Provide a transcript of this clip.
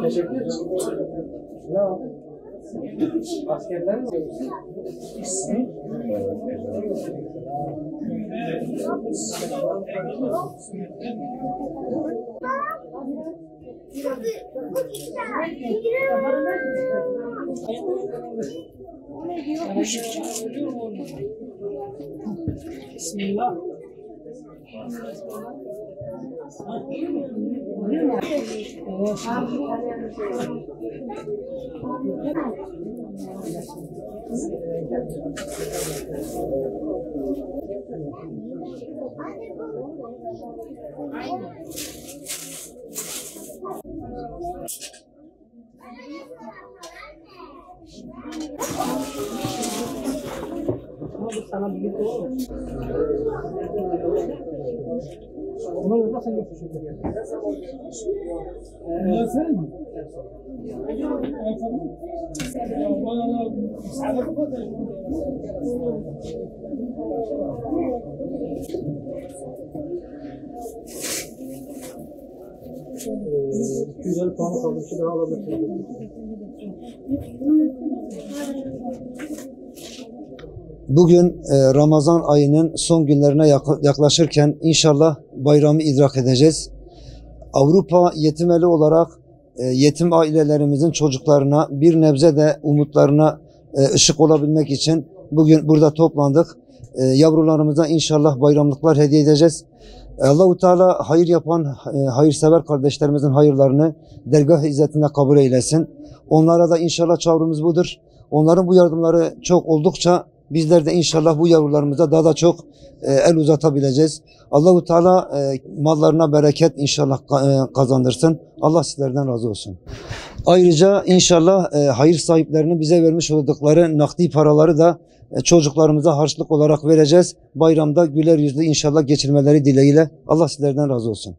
Teşekkür ederim. Ne o? Askerler mi? İsmi? Bismillah. Sana bir olur. Bunu nasıl yapıyorsun? Sen mi? Güzel puan kaldı. Bir daha alabilirim. Bugün Ramazan ayının son günlerine yaklaşırken inşallah bayramı idrak edeceğiz. Avrupa Yetimeli olarak yetim ailelerimizin çocuklarına bir nebze de umutlarına ışık olabilmek için bugün burada toplandık. Yavrularımıza inşallah bayramlıklar hediye edeceğiz. Allah-u Teala hayır yapan hayırsever kardeşlerimizin hayırlarını dergah izzetinde kabul eylesin. Onlara da inşallah çağrımız budur. Onların bu yardımları çok oldukça bizler de inşallah bu yavrularımıza daha da çok el uzatabileceğiz. Allah-u Teala mallarına bereket inşallah kazandırsın. Allah sizlerden razı olsun. Ayrıca inşallah hayır sahiplerinin bize vermiş oldukları nakdi paraları da çocuklarımıza harçlık olarak vereceğiz. Bayramda güler yüzlü inşallah geçirmeleri dileğiyle. Allah sizlerden razı olsun.